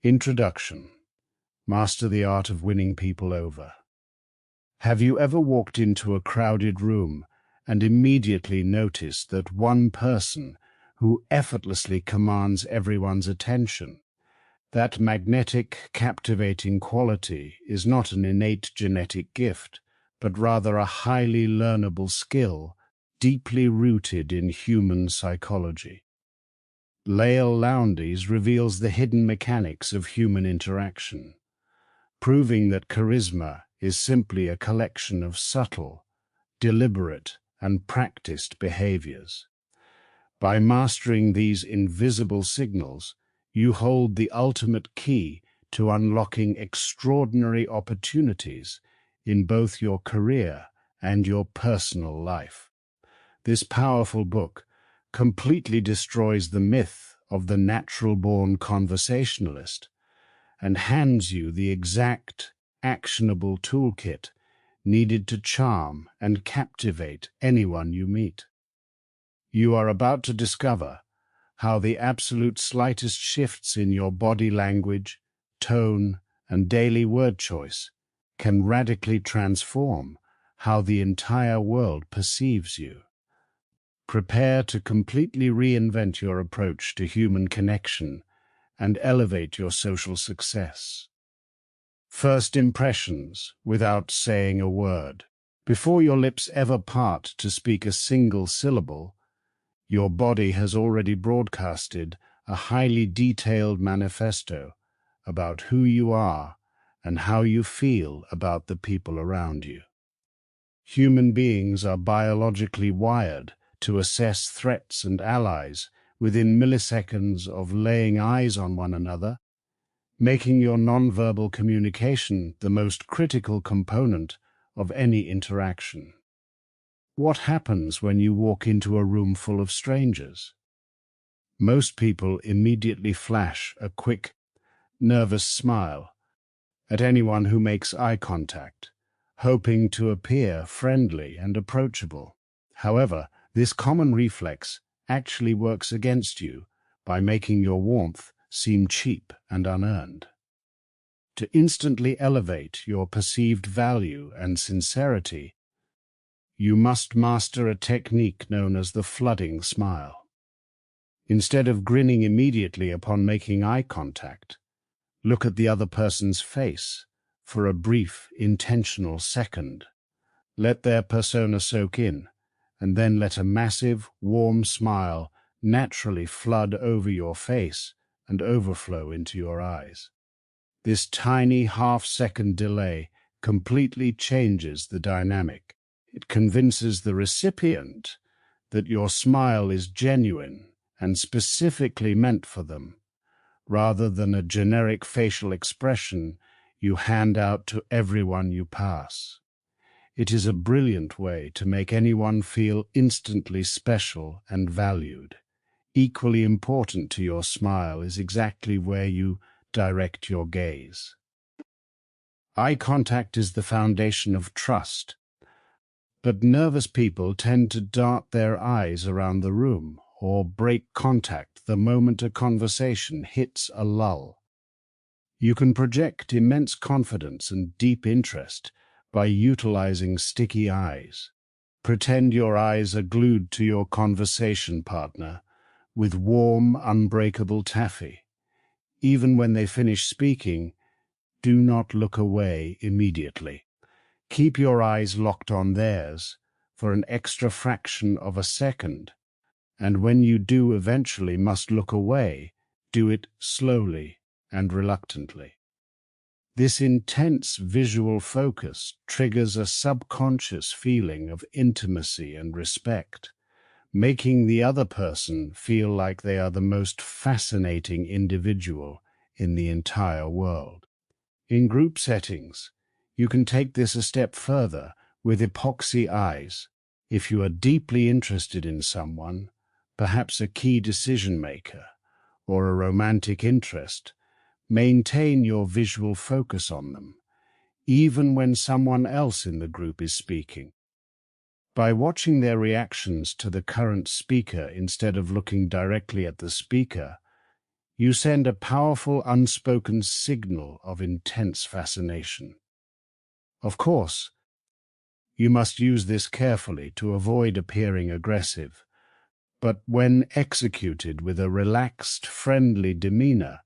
Introduction. Master the art of winning people over. Have you ever walked into a crowded room and immediately noticed that one person who effortlessly commands everyone's attention? That magnetic, captivating quality is not an innate genetic gift, but rather a highly learnable skill deeply rooted in human psychology. Leil Lowndes reveals the hidden mechanics of human interaction, proving that charisma is simply a collection of subtle, deliberate, and practiced behaviors. By mastering these invisible signals, you hold the ultimate key to unlocking extraordinary opportunities in both your career and your personal life. This powerful book completely destroys the myth of the natural-born conversationalist and hands you the exact, actionable toolkit needed to charm and captivate anyone you meet. You are about to discover how the absolute slightest shifts in your body language, tone, and daily word choice can radically transform how the entire world perceives you. Prepare to completely reinvent your approach to human connection and elevate your social success. First impressions without saying a word. Before your lips ever part to speak a single syllable, your body has already broadcasted a highly detailed manifesto about who you are and how you feel about the people around you. Human beings are biologically wired to assess threats and allies within milliseconds of laying eyes on one another, making your nonverbal communication the most critical component of any interaction. What happens when you walk into a room full of strangers? Most people immediately flash a quick, nervous smile at anyone who makes eye contact, hoping to appear friendly and approachable. However, this common reflex actually works against you by making your warmth seem cheap and unearned. To instantly elevate your perceived value and sincerity, you must master a technique known as the flooding smile. Instead of grinning immediately upon making eye contact, look at the other person's face for a brief, intentional second. Let their persona soak in, and then let a massive, warm smile naturally flood over your face and overflow into your eyes. This tiny half-second delay completely changes the dynamic. It convinces the recipient that your smile is genuine and specifically meant for them, rather than a generic facial expression you hand out to everyone you pass. It is a brilliant way to make anyone feel instantly special and valued. Equally important to your smile is exactly where you direct your gaze. Eye contact is the foundation of trust, but nervous people tend to dart their eyes around the room or break contact the moment a conversation hits a lull. You can project immense confidence and deep interest by utilizing sticky eyes. Pretend your eyes are glued to your conversation partner with warm, unbreakable taffy. Even when they finish speaking, do not look away immediately. Keep your eyes locked on theirs for an extra fraction of a second, and when you do eventually must look away, do it slowly and reluctantly. This intense visual focus triggers a subconscious feeling of intimacy and respect, making the other person feel like they are the most fascinating individual in the entire world. In group settings, you can take this a step further with epoxy eyes. If you are deeply interested in someone, perhaps a key decision maker or a romantic interest, maintain your visual focus on them, even when someone else in the group is speaking. By watching their reactions to the current speaker instead of looking directly at the speaker, You send a powerful unspoken signal of intense fascination. Of course, you must use this carefully to avoid appearing aggressive, but when executed with a relaxed, friendly demeanor,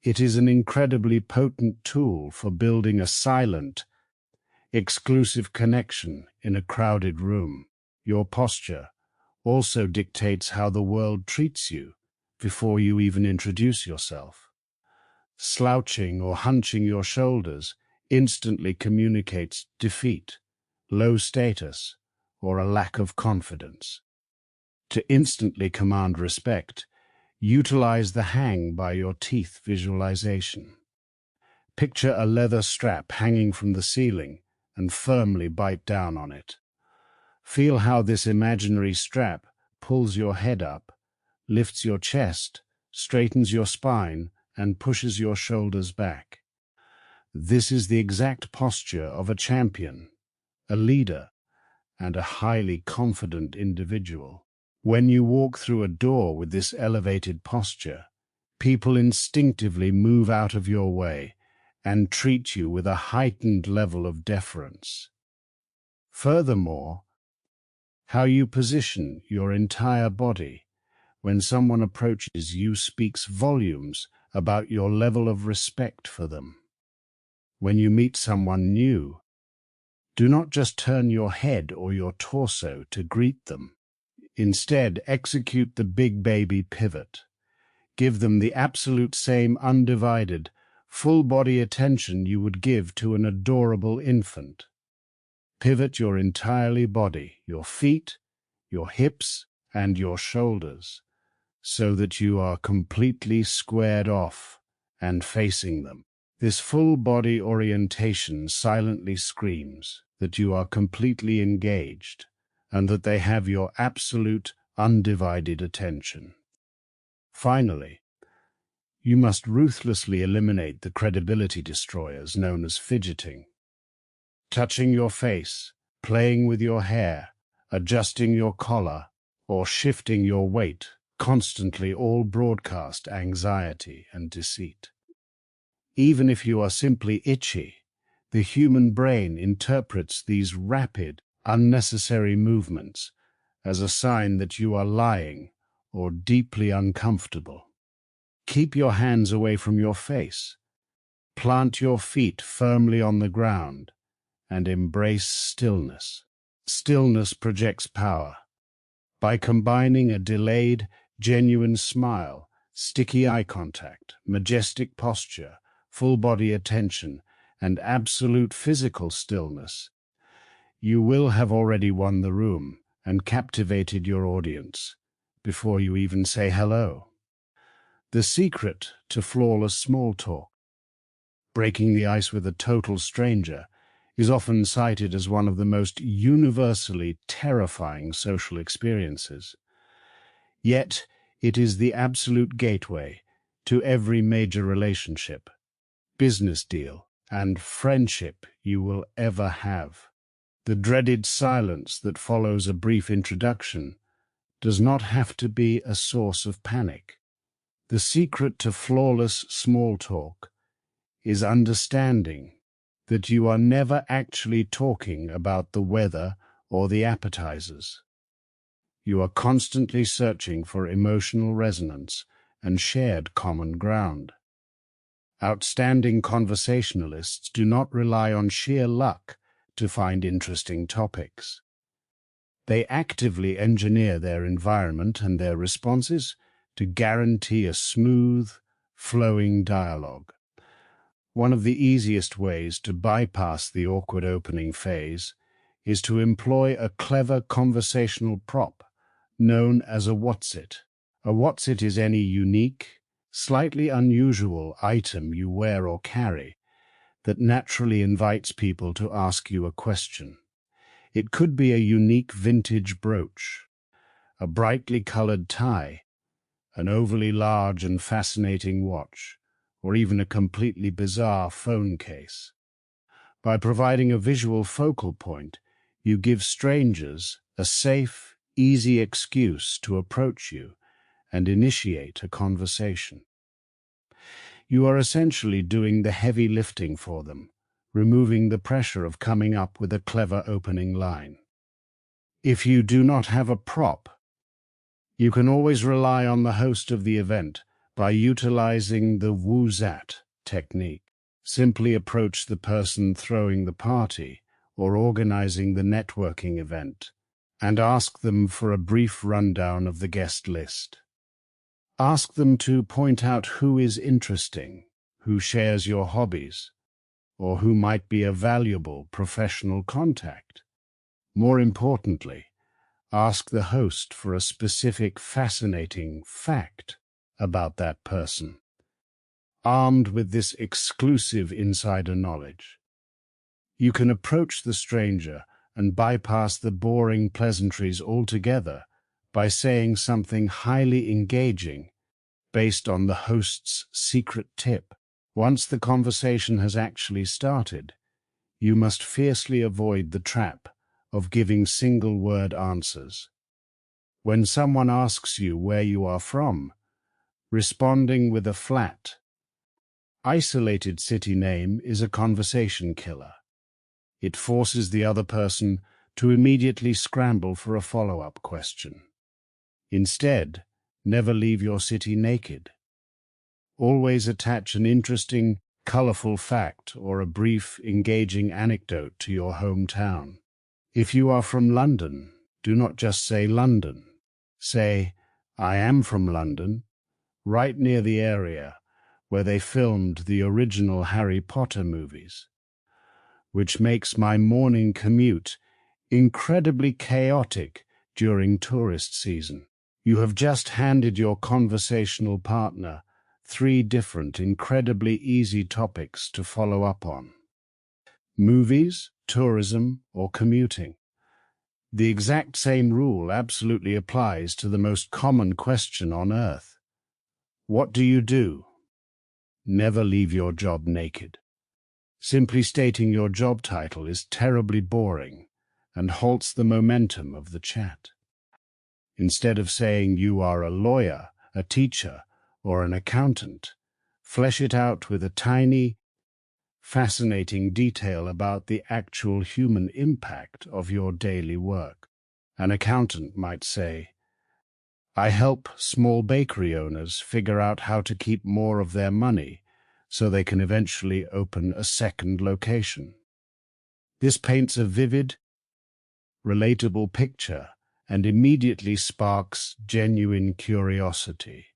it is an incredibly potent tool for building a silent, exclusive connection in a crowded room. Your posture also dictates how the world treats you before you even introduce yourself. Slouching or hunching your shoulders instantly communicates defeat, low status, or a lack of confidence. To instantly command respect, utilize the hang by your teeth visualization. Picture a leather strap hanging from the ceiling and firmly bite down on it. Feel how this imaginary strap pulls your head up, lifts your chest, straightens your spine, and pushes your shoulders back. This is the exact posture of a champion, a leader, and a highly confident individual. When you walk through a door with this elevated posture, people instinctively move out of your way and treat you with a heightened level of deference. Furthermore, how you position your entire body when someone approaches you speaks volumes about your level of respect for them. When you meet someone new, do not just turn your head or your torso to greet them. Instead, execute the big baby pivot. Give them the absolute same undivided, full-body attention you would give to an adorable infant. Pivot your entire body, your feet, your hips, and your shoulders, so that you are completely squared off and facing them. This full-body orientation silently screams that you are completely engaged and that they have your absolute, undivided attention. Finally, you must ruthlessly eliminate the credibility destroyers known as fidgeting. Touching your face, playing with your hair, adjusting your collar, or shifting your weight constantly all broadcast anxiety and deceit. Even if you are simply itchy, the human brain interprets these rapid, unnecessary movements as a sign that you are lying or deeply uncomfortable. Keep your hands away from your face. Plant your feet firmly on the ground and embrace stillness. Stillness projects power. By combining a delayed, genuine smile, sticky eye contact, majestic posture, full-body attention, and absolute physical stillness, you will have already won the room and captivated your audience before you even say hello. The secret to flawless small talk, breaking the ice with a total stranger, is often cited as one of the most universally terrifying social experiences. Yet, it is the absolute gateway to every major relationship, business deal, and friendship you will ever have. The dreaded silence that follows a brief introduction does not have to be a source of panic. The secret to flawless small talk is understanding that you are never actually talking about the weather or the appetizers. You are constantly searching for emotional resonance and shared common ground. Outstanding conversationalists do not rely on sheer luck to find interesting topics. They actively engineer their environment and their responses to guarantee a smooth, flowing dialogue. One of the easiest ways to bypass the awkward opening phase is to employ a clever conversational prop known as a what's-it. A what's-it is any unique, slightly unusual item you wear or carry that naturally invites people to ask you a question. It could be a unique vintage brooch, a brightly colored tie, an overly large and fascinating watch, or even a completely bizarre phone case. By providing a visual focal point, you give strangers a safe, easy excuse to approach you and initiate a conversation. You are essentially doing the heavy lifting for them, removing the pressure of coming up with a clever opening line. If you do not have a prop, you can always rely on the host of the event by utilizing the woo-zat technique. Simply approach the person throwing the party or organizing the networking event and ask them for a brief rundown of the guest list. Ask them to point out who is interesting, who shares your hobbies, or who might be a valuable professional contact. More importantly, ask the host for a specific fascinating fact about that person. Armed with this exclusive insider knowledge, you can approach the stranger and bypass the boring pleasantries altogether by saying something highly engaging based on the host's secret tip. Once the conversation has actually started, you must fiercely avoid the trap of giving single-word answers. When someone asks you where you are from, responding with a flat, isolated city name is a conversation killer. It forces the other person to immediately scramble for a follow-up question. Instead, never leave your city naked. Always attach an interesting, colorful fact or a brief, engaging anecdote to your hometown. If you are from London, do not just say London. Say, I am from London, right near the area where they filmed the original Harry Potter movies, which makes my morning commute incredibly chaotic during tourist season. You have just handed your conversational partner 3 different, incredibly easy topics to follow up on. Movies, tourism, or commuting. The exact same rule absolutely applies to the most common question on Earth. What do you do? Never leave your job naked. Simply stating your job title is terribly boring and halts the momentum of the chat. Instead of saying you are a lawyer, a teacher, or an accountant, flesh it out with a tiny, fascinating detail about the actual human impact of your daily work. An accountant might say, I help small bakery owners figure out how to keep more of their money so they can eventually open a second location. This paints a vivid, relatable picture and immediately sparks genuine curiosity,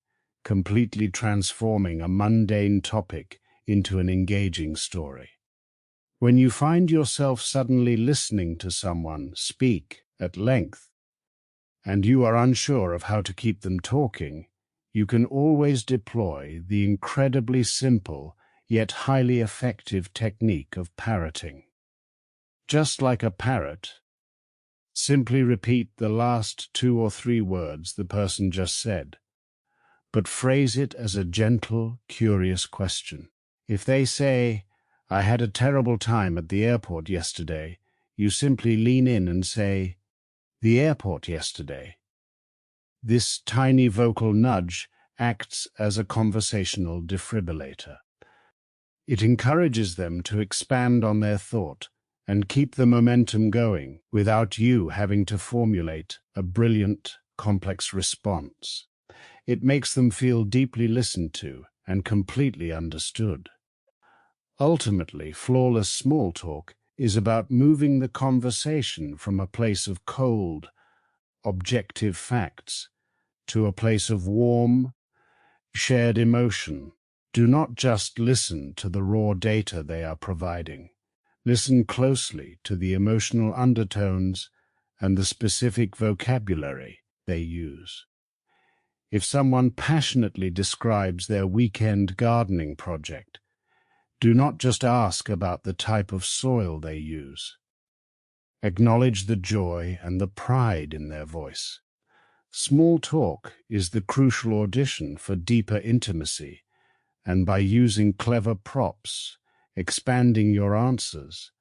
completely transforming a mundane topic into an engaging story. When you find yourself suddenly listening to someone speak at length, and you are unsure of how to keep them talking, you can always deploy the incredibly simple yet highly effective technique of parroting. Just like a parrot, simply repeat the last 2 or 3 words the person just said, but phrase it as a gentle, curious question. If they say, I had a terrible time at the airport yesterday, you simply lean in and say, the airport yesterday. This tiny vocal nudge acts as a conversational defibrillator. It encourages them to expand on their thought and keep the momentum going without you having to formulate a brilliant, complex response. It makes them feel deeply listened to and completely understood. Ultimately, flawless small talk is about moving the conversation from a place of cold, objective facts to a place of warm, shared emotion. Do not just listen to the raw data they are providing. Listen closely to the emotional undertones and the specific vocabulary they use. If someone passionately describes their weekend gardening project, do not just ask about the type of soil they use. Acknowledge the joy and the pride in their voice. Small talk is the crucial audition for deeper intimacy, and by using clever props, expanding your answers,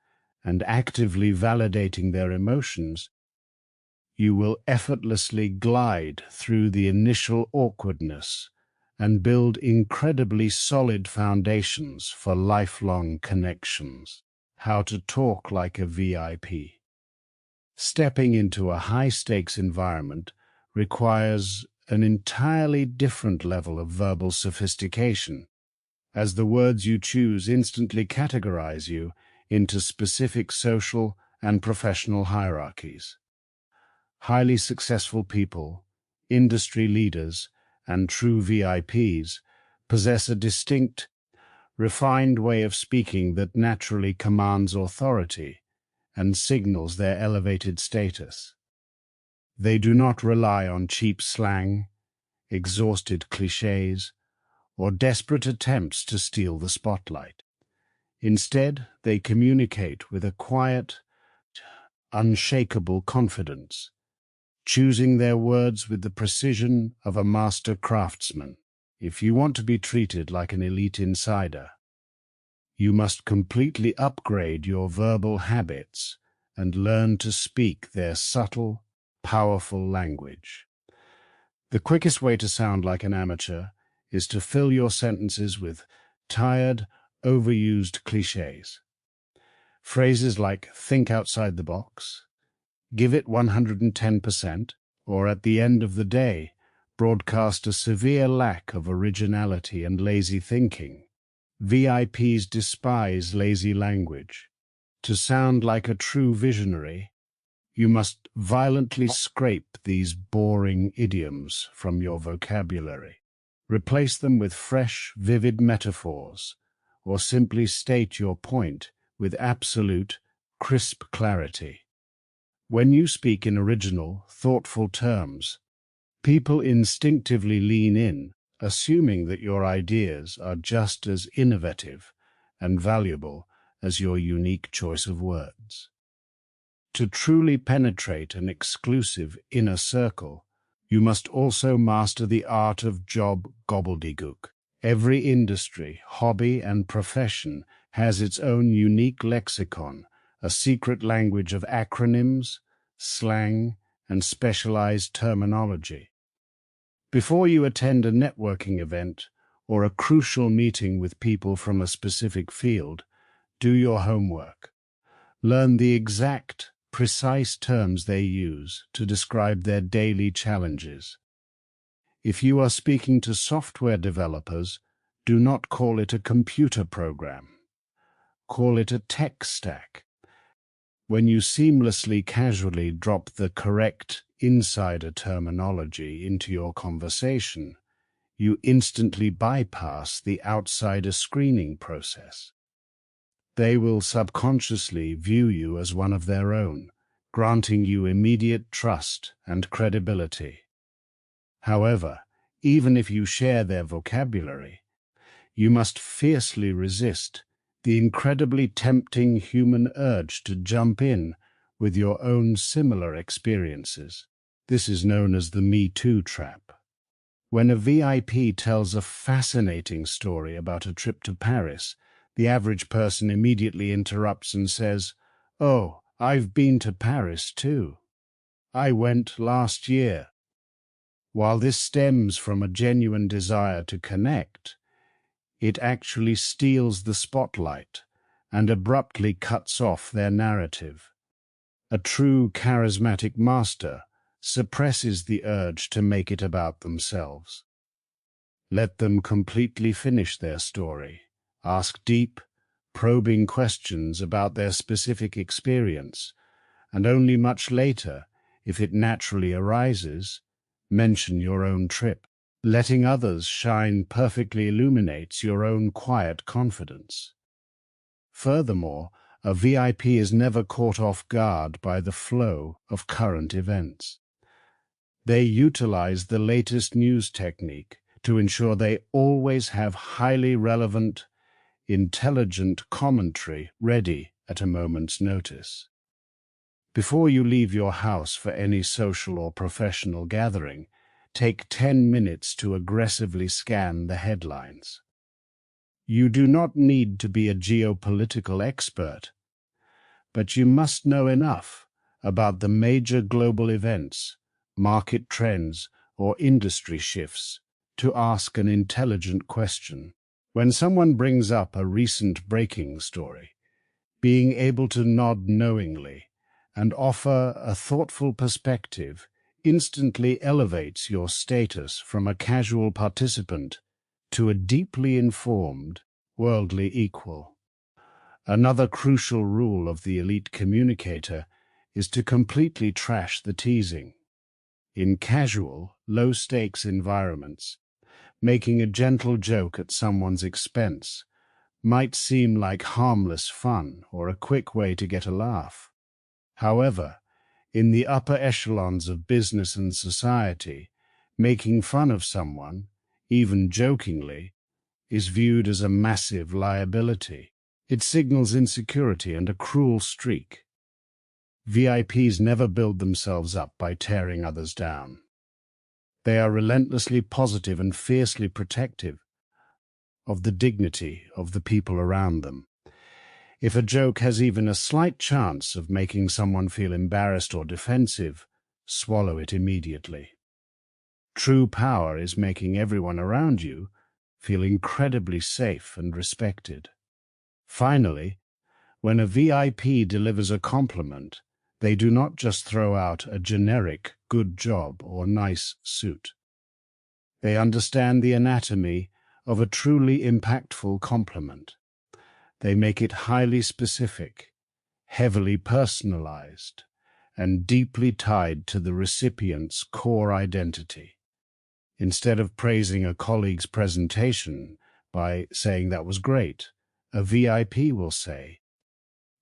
and actively validating their emotions, you will effortlessly glide through the initial awkwardness and build incredibly solid foundations for lifelong connections. How to talk like a VIP. Stepping into a high-stakes environment requires an entirely different level of verbal sophistication, as the words you choose instantly categorize you into specific social and professional hierarchies. Highly successful people, industry leaders, and true VIPs possess a distinct, refined way of speaking that naturally commands authority and signals their elevated status. They do not rely on cheap slang, exhausted cliches, or desperate attempts to steal the spotlight. Instead, they communicate with a quiet, unshakable confidence, choosing their words with the precision of a master craftsman. If you want to be treated like an elite insider, you must completely upgrade your verbal habits and learn to speak their subtle, powerful language. The quickest way to sound like an amateur is to fill your sentences with tired, overused cliches. Phrases like "think outside the box," "give it 110%, or "at the end of the day," broadcast a severe lack of originality and lazy thinking. VIPs despise lazy language. To sound like a true visionary, you must violently scrape these boring idioms from your vocabulary. Replace them with fresh, vivid metaphors, or simply state your point with absolute, crisp clarity. When you speak in original, thoughtful terms, people instinctively lean in, assuming that your ideas are just as innovative and valuable as your unique choice of words. To truly penetrate an exclusive inner circle, you must also master the art of job gobbledygook. Every industry, hobby, and profession has its own unique lexicon, a secret language of acronyms, slang, and specialized terminology. Before you attend a networking event or a crucial meeting with people from a specific field, do your homework. Learn the exact, precise terms they use to describe their daily challenges. If you are speaking to software developers, do not call it a computer program. Call it a tech stack. When you seamlessly, casually drop the correct insider terminology into your conversation, you instantly bypass the outsider screening process. They will subconsciously view you as one of their own, granting you immediate trust and credibility. However, even if you share their vocabulary, you must fiercely resist the incredibly tempting human urge to jump in with your own similar experiences. This is known as the Me Too trap. When a VIP tells a fascinating story about a trip to Paris, the average person immediately interrupts and says, "Oh, I've been to Paris too. I went last year." While this stems from a genuine desire to connect, it actually steals the spotlight and abruptly cuts off their narrative. A true charismatic master suppresses the urge to make it about themselves. Let them completely finish their story. Ask deep, probing questions about their specific experience, and only much later, if it naturally arises, mention your own trip. Letting others shine perfectly illuminates your own quiet confidence. Furthermore, a VIP is never caught off guard by the flow of current events. They utilize the latest news technique to ensure they always have highly relevant, intelligent commentary ready at a moment's notice. Before you leave your house for any social or professional gathering, take 10 minutes to aggressively scan the headlines. You do not need to be a geopolitical expert, but you must know enough about the major global events, market trends, or industry shifts to ask an intelligent question. When someone brings up a recent breaking story, being able to nod knowingly and offer a thoughtful perspective instantly elevates your status from a casual participant to a deeply informed, worldly equal. Another crucial rule of the elite communicator is to completely trash the teasing. In casual, low-stakes environments, making a gentle joke at someone's expense might seem like harmless fun or a quick way to get a laugh. However, in the upper echelons of business and society, making fun of someone, even jokingly, is viewed as a massive liability. It signals insecurity and a cruel streak. VIPs never build themselves up by tearing others down. They are relentlessly positive and fiercely protective of the dignity of the people around them. If a joke has even a slight chance of making someone feel embarrassed or defensive, swallow it immediately. True power is making everyone around you feel incredibly safe and respected. Finally, when a VIP delivers a compliment, they do not just throw out a generic good job or nice suit. They understand the anatomy of a truly impactful compliment. They make it highly specific, heavily personalized, and deeply tied to the recipient's core identity. Instead of praising a colleague's presentation by saying that was great, a VIP will say,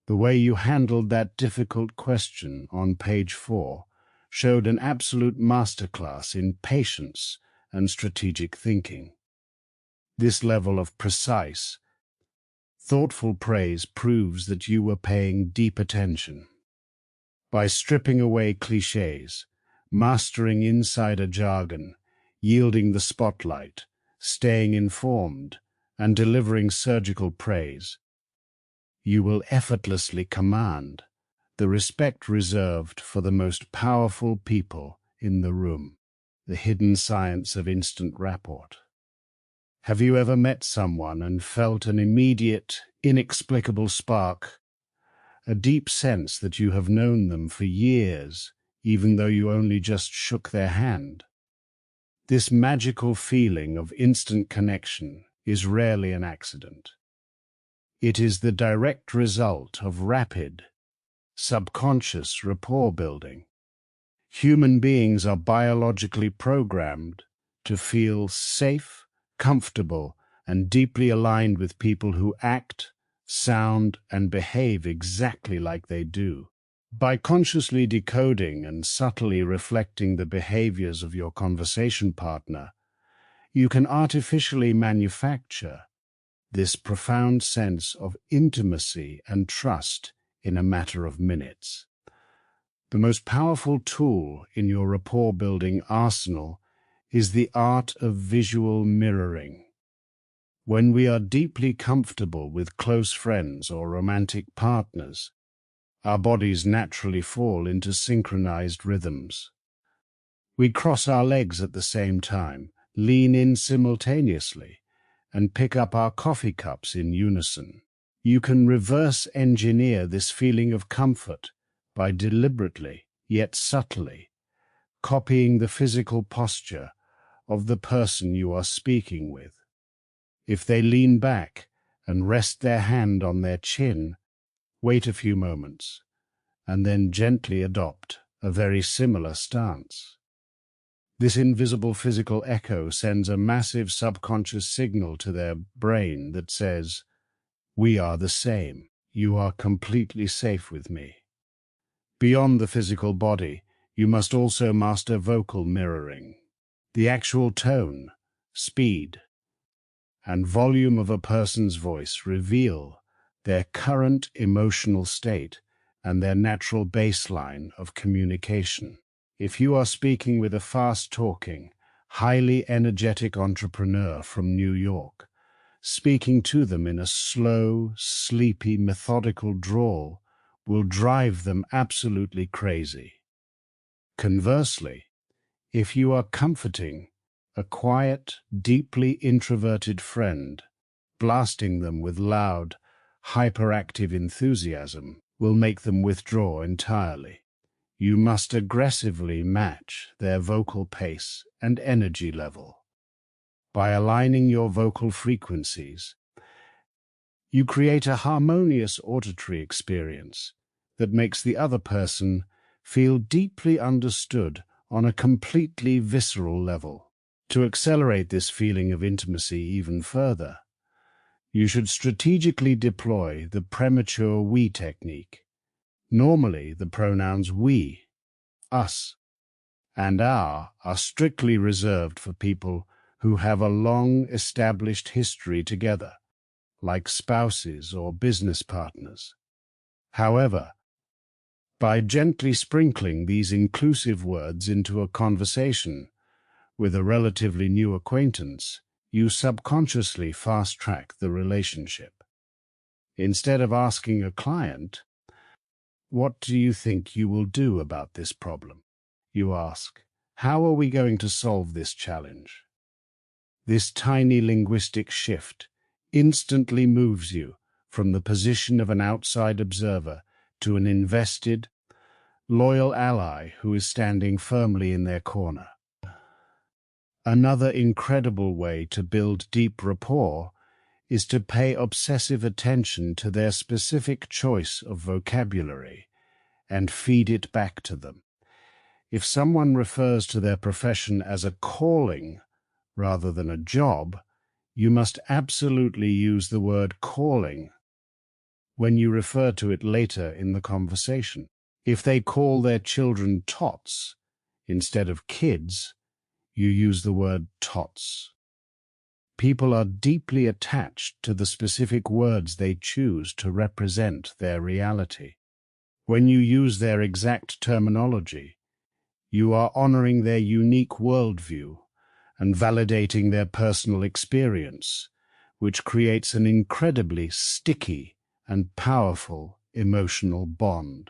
"The way you handled that difficult question on page 4 showed an absolute masterclass in patience and strategic thinking." This level of precise, thoughtful praise proves that you were paying deep attention. By stripping away cliches, mastering insider jargon, yielding the spotlight, staying informed, and delivering surgical praise, you will effortlessly command the respect reserved for the most powerful people in the room, the hidden science of instant rapport. Have you ever met someone and felt an immediate, inexplicable spark, a deep sense that you have known them for years, even though you only just shook their hand? This magical feeling of instant connection is rarely an accident. It is the direct result of rapid, subconscious rapport building. Human beings are biologically programmed to feel safe, comfortable, and deeply aligned with people who act, sound, and behave exactly like they do. By consciously decoding and subtly reflecting the behaviors of your conversation partner, you can artificially manufacture this profound sense of intimacy and trust in a matter of minutes. The most powerful tool in your rapport-building arsenal is the art of visual mirroring. When we are deeply comfortable with close friends or romantic partners, our bodies naturally fall into synchronized rhythms. We cross our legs at the same time, lean in simultaneously, and pick up our coffee cups in unison. You can reverse engineer this feeling of comfort by deliberately, yet subtly, copying the physical posture of the person you are speaking with. If they lean back and rest their hand on their chin, wait a few moments, and then gently adopt a very similar stance. This invisible physical echo sends a massive subconscious signal to their brain that says, "We are the same. You are completely safe with me." Beyond the physical body, you must also master vocal mirroring. The actual tone, speed, and volume of a person's voice reveal their current emotional state and their natural baseline of communication. If you are speaking with a fast-talking, highly energetic entrepreneur from New York, speaking to them in a slow, sleepy, methodical drawl will drive them absolutely crazy. Conversely, if you are comforting, A quiet, deeply introverted friend, blasting them with loud, hyperactive enthusiasm, will make them withdraw entirely. You must aggressively match their vocal pace and energy level. By aligning your vocal frequencies, you create a harmonious auditory experience that makes the other person feel deeply understood on a completely visceral level. To accelerate this feeling of intimacy even further, you should strategically deploy the premature we technique. Normally, the pronouns we, us, and our are strictly reserved for people who have a long established history together, like spouses or business partners. However, by gently sprinkling these inclusive words into a conversation with a relatively new acquaintance, you subconsciously fast-track the relationship. Instead of asking a client, "What do you think you will do about this problem?" you ask, "How are we going to solve this challenge?" This tiny linguistic shift instantly moves you from the position of an outside observer to an invested, loyal ally who is standing firmly in their corner. Another incredible way to build deep rapport is to pay obsessive attention to their specific choice of vocabulary and feed it back to them. If someone refers to their profession as a calling rather than a job, you must absolutely use the word calling when you refer to it later in the conversation. If they call their children tots instead of kids, you use the word tots. People are deeply attached to the specific words they choose to represent their reality. When you use their exact terminology, you are honoring their unique worldview and validating their personal experience, which creates an incredibly sticky and powerful emotional bond.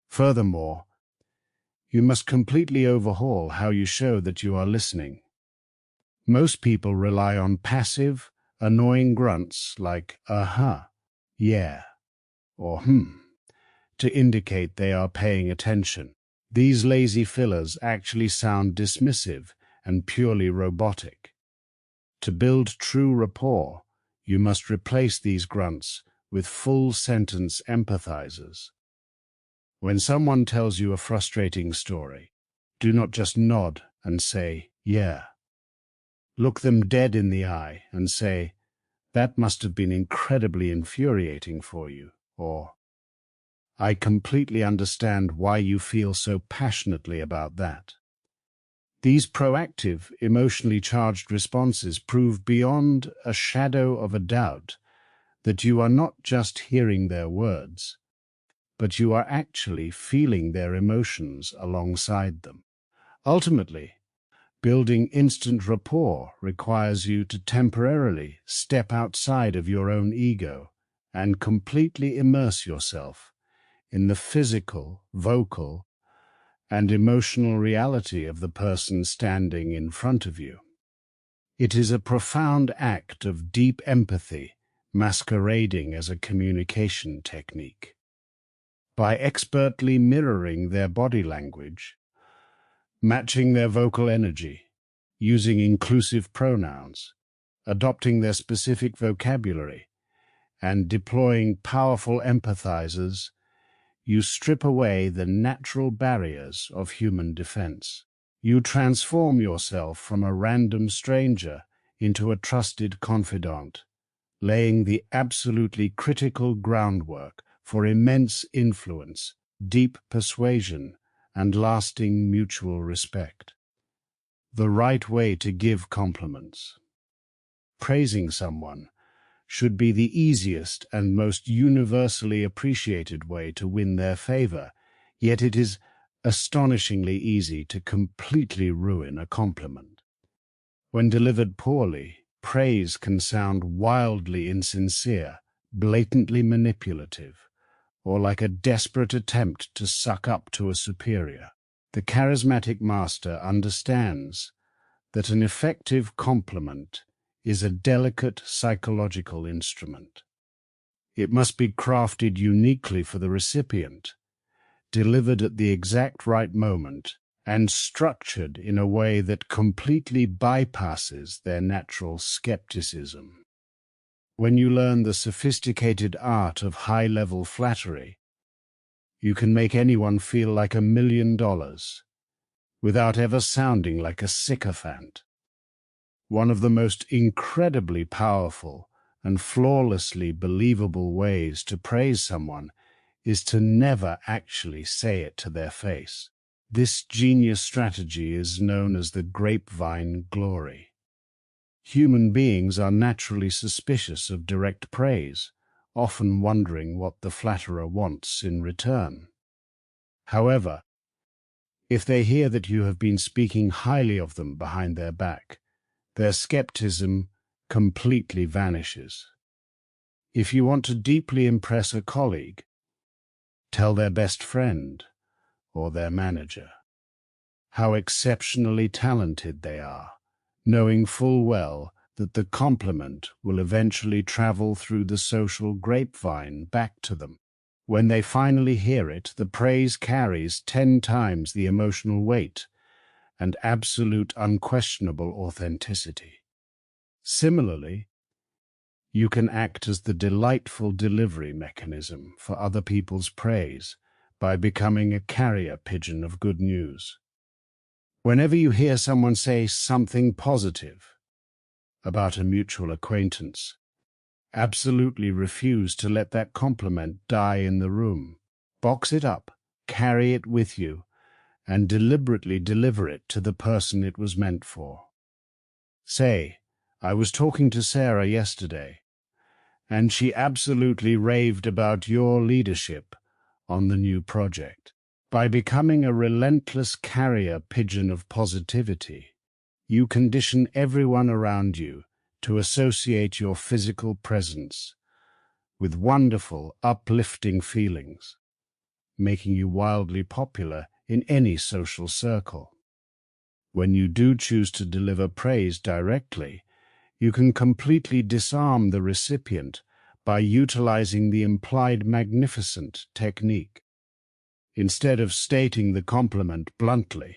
Furthermore, you must completely overhaul how you show that you are listening. Most people rely on passive, annoying grunts like "uh-huh," "yeah," or to indicate they are paying attention. These lazy fillers actually sound dismissive and purely robotic. To build true rapport, you must replace these grunts with full-sentence empathizers. When someone tells you a frustrating story, do not just nod and say, "yeah." Look them dead in the eye and say, "That must have been incredibly infuriating for you," or "I completely understand why you feel so passionately about that." These proactive, emotionally charged responses prove beyond a shadow of a doubt that you are not just hearing their words, but you are actually feeling their emotions alongside them. Ultimately, building instant rapport requires you to temporarily step outside of your own ego and completely immerse yourself in the physical, vocal, and emotional reality of the person standing in front of you. It is a profound act of deep empathy masquerading as a communication technique. By expertly mirroring their body language, matching their vocal energy, using inclusive pronouns, adopting their specific vocabulary, and deploying powerful empathizers, you strip away the natural barriers of human defense. You transform yourself from a random stranger into a trusted confidant, laying the absolutely critical groundwork for immense influence, deep persuasion, and lasting mutual respect. The right way to give compliments. Praising someone should be the easiest and most universally appreciated way to win their favor, yet it is astonishingly easy to completely ruin a compliment. When delivered poorly, praise can sound wildly insincere, blatantly manipulative, or like a desperate attempt to suck up to a superior. The charismatic master understands that an effective compliment is a delicate psychological instrument. It must be crafted uniquely for the recipient, delivered at the exact right moment, and structured in a way that completely bypasses their natural skepticism. When you learn the sophisticated art of high-level flattery, you can make anyone feel like $1 million without ever sounding like a sycophant. One of the most incredibly powerful and flawlessly believable ways to praise someone is to never actually say it to their face. This genius strategy is known as the grapevine glory. Human beings are naturally suspicious of direct praise, often wondering what the flatterer wants in return. However, if they hear that you have been speaking highly of them behind their back, their skepticism completely vanishes. If you want to deeply impress a colleague, tell their best friend or their manager how exceptionally talented they are, knowing full well that the compliment will eventually travel through the social grapevine back to them. When they finally hear it, the praise carries 10 times the emotional weight and absolute unquestionable authenticity. Similarly, you can act as the delightful delivery mechanism for other people's praise by becoming a carrier pigeon of good news. Whenever you hear someone say something positive about a mutual acquaintance, absolutely refuse to let that compliment die in the room. Box it up, carry it with you, and deliberately deliver it to the person it was meant for. Say, I was talking to Sarah yesterday, and she absolutely raved about your leadership on the new project. By becoming a relentless carrier pigeon of positivity, you condition everyone around you to associate your physical presence with wonderful, uplifting feelings, making you wildly popular in any social circle. When you do choose to deliver praise directly, you can completely disarm the recipient by utilizing the implied magnificent technique. Instead of stating the compliment bluntly,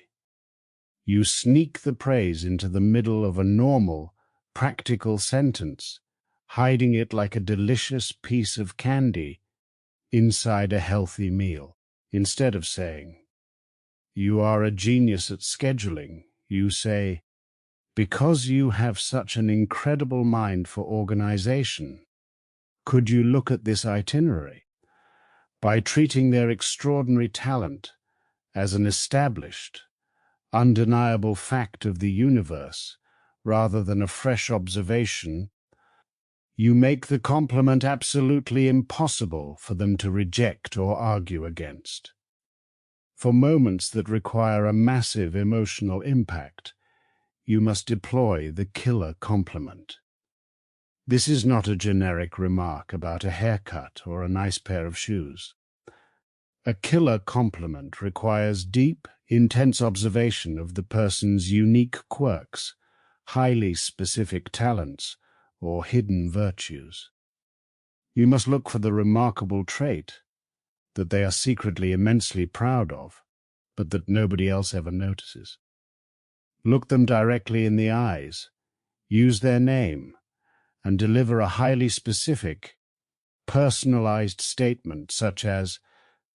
you sneak the praise into the middle of a normal, practical sentence, hiding it like a delicious piece of candy inside a healthy meal. Instead of saying, "You are a genius at scheduling," you say, "Because you have such an incredible mind for organization, could you look at this itinerary?" By treating their extraordinary talent as an established, undeniable fact of the universe rather than a fresh observation, you make the compliment absolutely impossible for them to reject or argue against. For moments that require a massive emotional impact, you must deploy the killer compliment. This is not a generic remark about a haircut or a nice pair of shoes. A killer compliment requires deep, intense observation of the person's unique quirks, highly specific talents, or hidden virtues. You must look for the remarkable trait that they are secretly immensely proud of, but that nobody else ever notices. Look them directly in the eyes, use their name, and deliver a highly specific, personalized statement such as,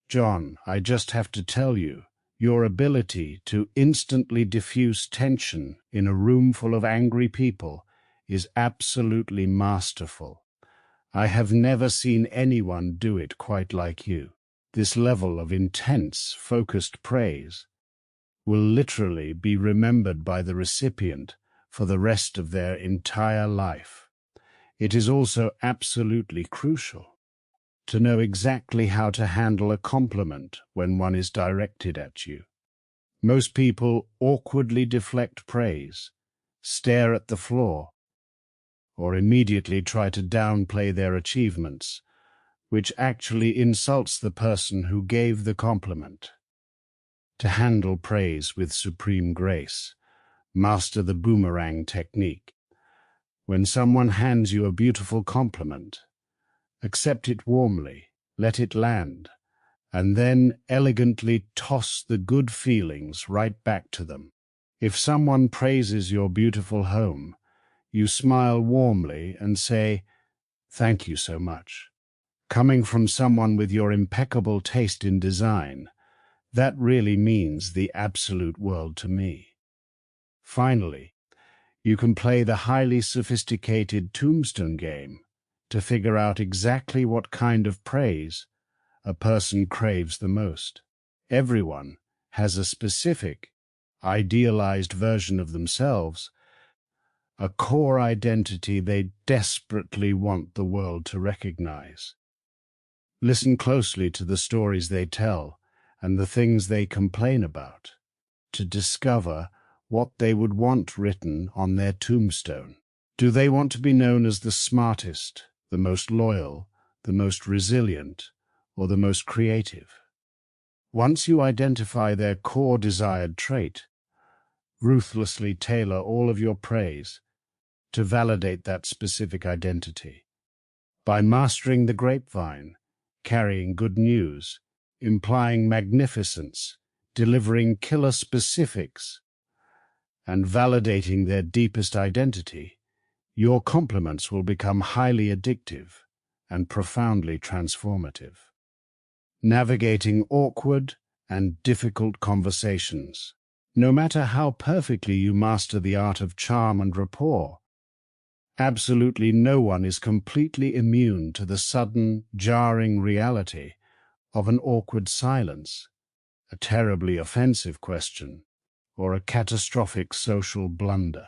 "John, I just have to tell you, your ability to instantly diffuse tension in a room full of angry people is absolutely masterful. I have never seen anyone do it quite like you." This level of intense, focused praise will literally be remembered by the recipient for the rest of their entire life. It is also absolutely crucial to know exactly how to handle a compliment when one is directed at you. Most people awkwardly deflect praise, stare at the floor, or immediately try to downplay their achievements, which actually insults the person who gave the compliment. To handle praise with supreme grace, Master the boomerang technique. When someone hands you a beautiful compliment, accept it warmly, let it land, and then elegantly toss the good feelings right back to them. If someone praises your beautiful home, you smile warmly and say, "Thank you so much." Coming from someone with your impeccable taste in design, that really means the absolute world to me. Finally, you can play the highly sophisticated tombstone game to figure out exactly what kind of praise a person craves the most. Everyone has a specific, idealized version of themselves, a core identity they desperately want the world to recognize. Listen closely to the stories they tell and the things they complain about to discover what they would want written on their tombstone. Do they want to be known as the smartest, the most loyal, the most resilient, or the most creative? Once you identify their core desired trait, ruthlessly tailor all of your praise to validate that specific identity. By mastering the grapevine, carrying good news, implying magnificence, delivering killer specifics, and validating their deepest identity, your compliments will become highly addictive and profoundly transformative. Navigating awkward and difficult conversations. No matter how perfectly you master the art of charm and rapport, absolutely no one is completely immune to the sudden, jarring reality of an awkward silence, a terribly offensive question, or a catastrophic social blunder.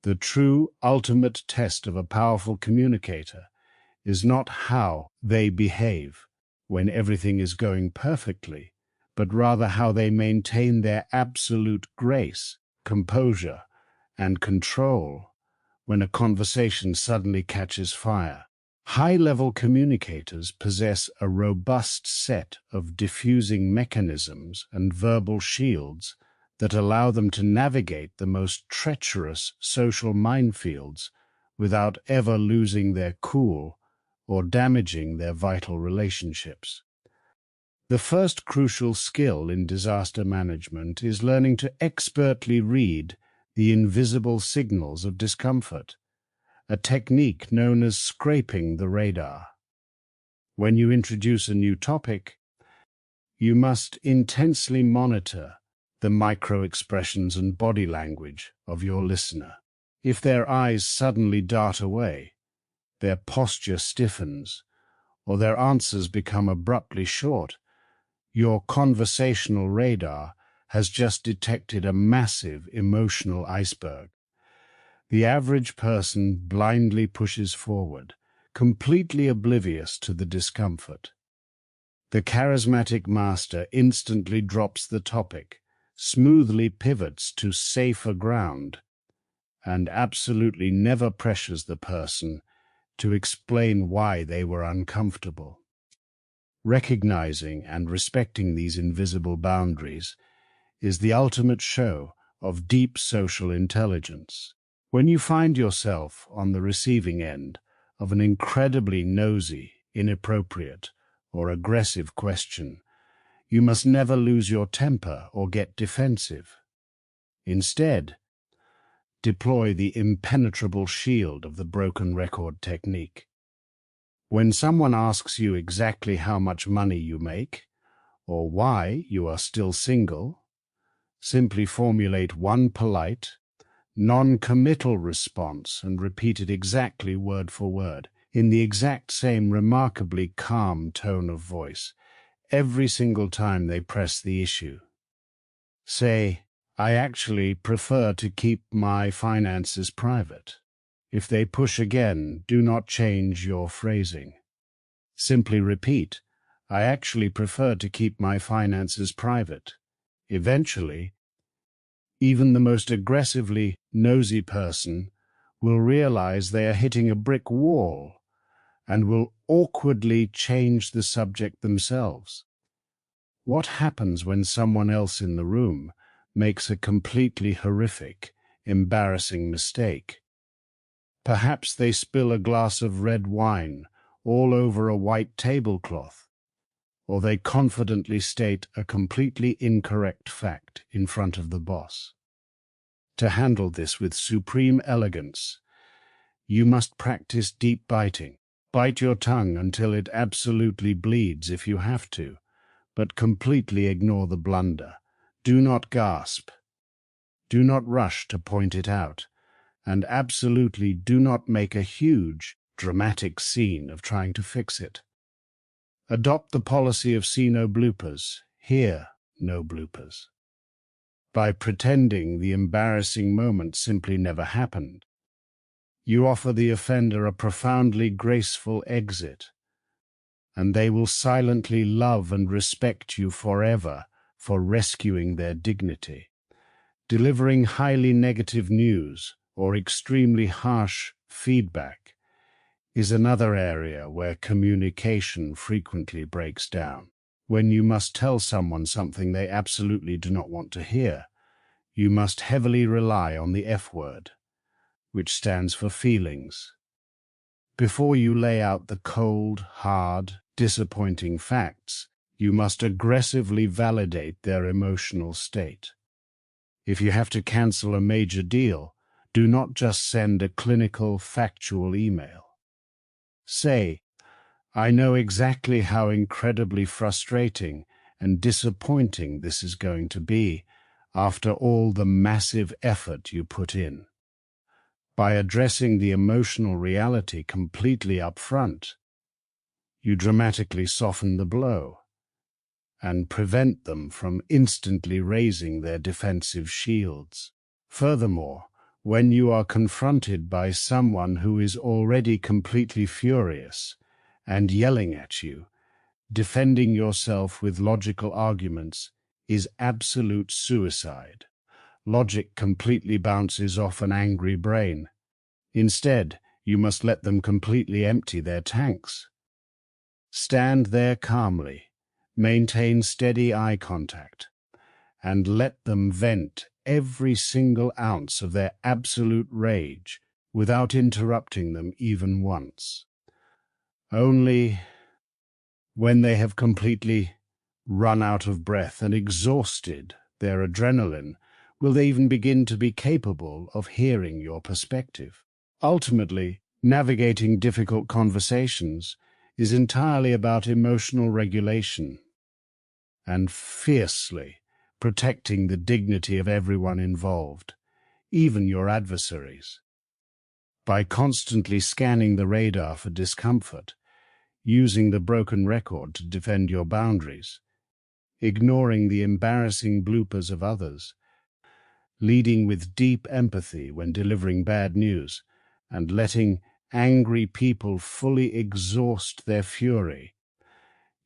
The true ultimate test of a powerful communicator is not how they behave when everything is going perfectly, but rather how they maintain their absolute grace, composure, and control when a conversation suddenly catches fire. High-level communicators possess a robust set of diffusing mechanisms and verbal shields that allow them to navigate the most treacherous social minefields without ever losing their cool or damaging their vital relationships. The first crucial skill in disaster management is learning to expertly read the invisible signals of discomfort, a technique known as scraping the radar. When you introduce a new topic, you must intensely monitor the micro-expressions and body language of your listener. If their eyes suddenly dart away, their posture stiffens, or their answers become abruptly short, your conversational radar has just detected a massive emotional iceberg. The average person blindly pushes forward, completely oblivious to the discomfort. The charismatic master instantly drops the topic, smoothly pivots to safer ground, and absolutely never pressures the person to explain why they were uncomfortable. Recognizing and respecting these invisible boundaries is the ultimate show of deep social intelligence. When you find yourself on the receiving end of an incredibly nosy, inappropriate, or aggressive question, you must never lose your temper or get defensive. Instead, deploy the impenetrable shield of the broken record technique. When someone asks you exactly how much money you make, or why you are still single, simply formulate one polite, non-committal response and repeat it exactly word for word, in the exact same remarkably calm tone of voice, every single time they press the issue. Say, "I actually prefer to keep my finances private." If they push again, do not change your phrasing. Simply repeat, "I actually prefer to keep my finances private." Eventually, even the most aggressively nosy person will realize they are hitting a brick wall and will awkwardly change the subject themselves. What happens when someone else in the room makes a completely horrific, embarrassing mistake. Perhaps they spill a glass of red wine all over a white tablecloth, or they confidently state a completely incorrect fact in front of the boss. To handle this with supreme elegance, you must practice deep biting. Bite your tongue until it absolutely bleeds if you have to, but completely ignore the blunder. Do not gasp. Do not rush to point it out, and absolutely do not make a huge, dramatic scene of trying to fix it. Adopt the policy of see no bloopers, hear no bloopers. By pretending the embarrassing moment simply never happened, you offer the offender a profoundly graceful exit, and they will silently love and respect you forever for rescuing their dignity. Delivering highly negative news or extremely harsh feedback is another area where communication frequently breaks down. When you must tell someone something they absolutely do not want to hear, you must heavily rely on the F word, which stands for feelings. Before you lay out the cold, hard, disappointing facts, you must aggressively validate their emotional state. If you have to cancel a major deal, do not just send a clinical, factual email. Say, I know exactly how incredibly frustrating and disappointing this is going to be after all the massive effort you put in. By addressing the emotional reality completely up front, you dramatically soften the blow and prevent them from instantly raising their defensive shields. Furthermore, when you are confronted by someone who is already completely furious and yelling at you, defending yourself with logical arguments is absolute suicide. Logic completely bounces off an angry brain. Instead, you must let them completely empty their tanks. Stand there calmly, maintain steady eye contact, and let them vent every single ounce of their absolute rage without interrupting them even once. Only when they have completely run out of breath and exhausted their adrenaline will they even begin to be capable of hearing your perspective. Ultimately, navigating difficult conversations is entirely about emotional regulation and fiercely protecting the dignity of everyone involved, even your adversaries. By constantly scanning the radar for discomfort, using the broken record to defend your boundaries, ignoring the embarrassing bloopers of others, leading with deep empathy when delivering bad news, and letting angry people fully exhaust their fury,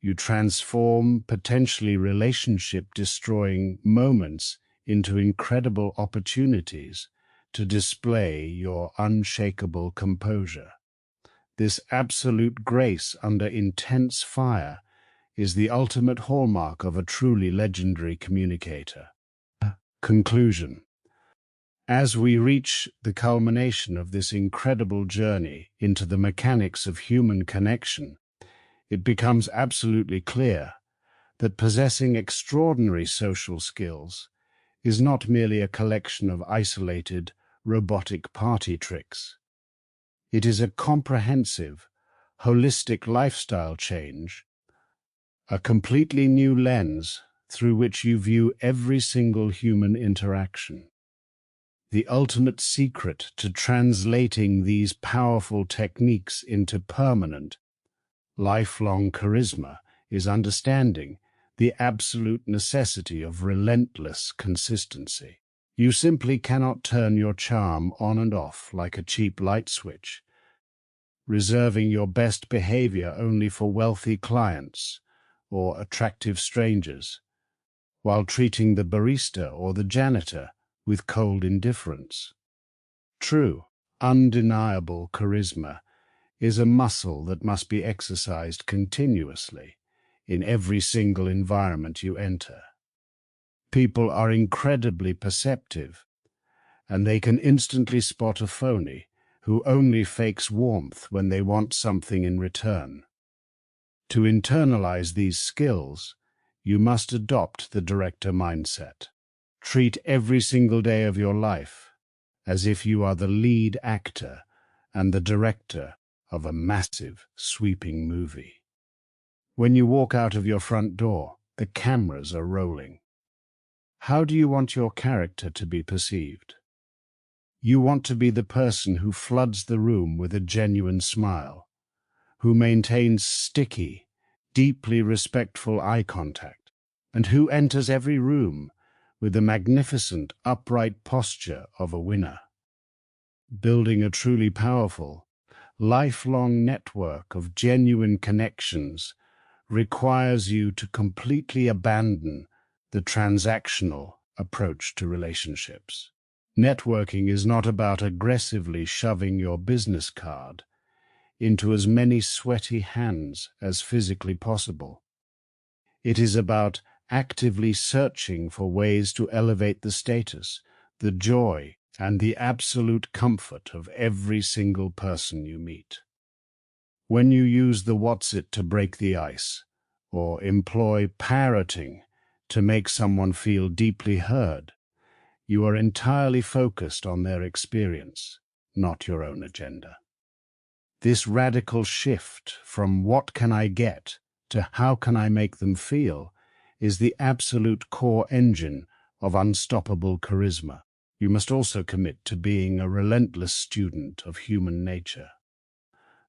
you transform potentially relationship-destroying moments into incredible opportunities to display your unshakable composure. This absolute grace under intense fire is the ultimate hallmark of a truly legendary communicator. Conclusion. As we reach the culmination of this incredible journey into the mechanics of human connection, it becomes absolutely clear that possessing extraordinary social skills is not merely a collection of isolated, robotic party tricks. It is a comprehensive, holistic lifestyle change, a completely new lens through which you view every single human interaction. The ultimate secret to translating these powerful techniques into permanent, lifelong charisma is understanding the absolute necessity of relentless consistency. You simply cannot turn your charm on and off like a cheap light switch, reserving your best behavior only for wealthy clients or attractive strangers, while treating the barista or the janitor with cold indifference. True, undeniable charisma is a muscle that must be exercised continuously in every single environment you enter. People are incredibly perceptive, and they can instantly spot a phony who only fakes warmth when they want something in return. To internalize these skills, you must adopt the director mindset. Treat every single day of your life as if you are the lead actor and the director of a massive, sweeping movie. When you walk out of your front door, the cameras are rolling. How do you want your character to be perceived? You want to be the person who floods the room with a genuine smile, who maintains sticky, deeply respectful eye contact, and who enters every room with the magnificent, upright posture of a winner. Building a truly powerful, lifelong network of genuine connections requires you to completely abandon the transactional approach to relationships. Networking is not about aggressively shoving your business card into as many sweaty hands as physically possible. It is about actively searching for ways to elevate the status, the joy, and the absolute comfort of every single person you meet. When you use the what's it to break the ice, or employ parroting to make someone feel deeply heard, you are entirely focused on their experience, not your own agenda. This radical shift from what can I get to how can I make them feel is the absolute core engine of unstoppable charisma. You must also commit to being a relentless student of human nature.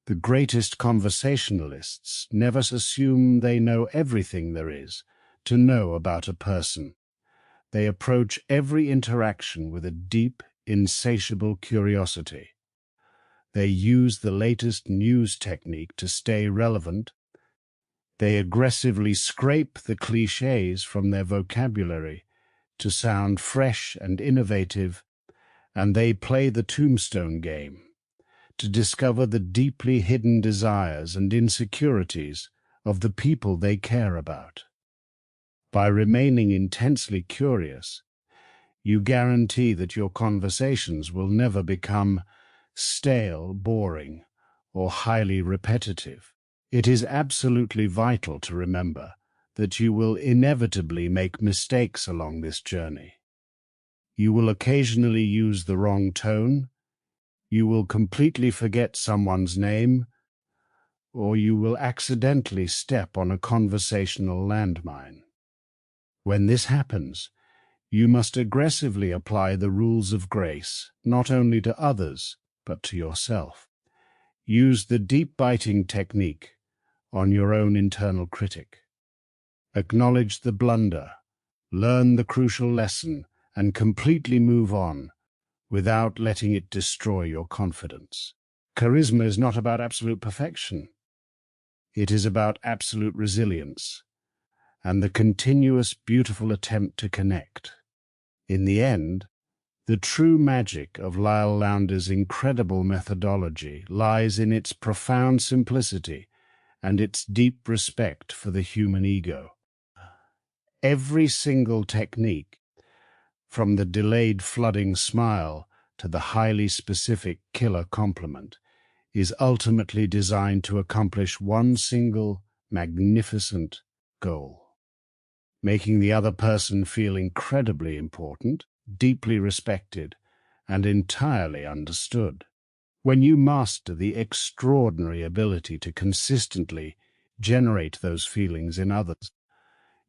The greatest conversationalists never assume they know everything there is to know about a person. They approach every interaction with a deep, insatiable curiosity. They use the latest news technique to stay relevant. They aggressively scrape the cliches from their vocabulary to sound fresh and innovative, and they play the tombstone game to discover the deeply hidden desires and insecurities of the people they care about. By remaining intensely curious, you guarantee that your conversations will never become stale, boring, or highly repetitive. It is absolutely vital to remember that you will inevitably make mistakes along this journey. You will occasionally use the wrong tone, you will completely forget someone's name, or you will accidentally step on a conversational landmine. When this happens, you must aggressively apply the rules of grace, not only to others, but to yourself. Use the deep biting technique on your own internal critic. Acknowledge the blunder, learn the crucial lesson, and completely move on without letting it destroy your confidence. Charisma is not about absolute perfection. It is about absolute resilience and the continuous beautiful attempt to connect. In the end, the true magic of Leil Lowndes' incredible methodology lies in its profound simplicity and its deep respect for the human ego. Every single technique, from the delayed flooding smile to the highly specific killer compliment, is ultimately designed to accomplish one single magnificent goal: making the other person feel incredibly important, deeply respected, and entirely understood. When you master the extraordinary ability to consistently generate those feelings in others,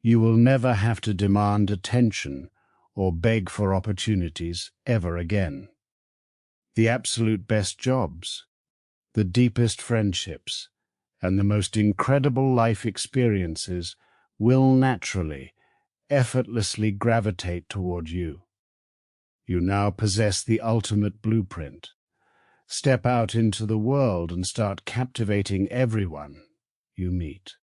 you will never have to demand attention or beg for opportunities ever again. The absolute best jobs, the deepest friendships, and the most incredible life experiences will naturally, effortlessly gravitate toward you. You now possess the ultimate blueprint. Step out into the world and start captivating everyone you meet.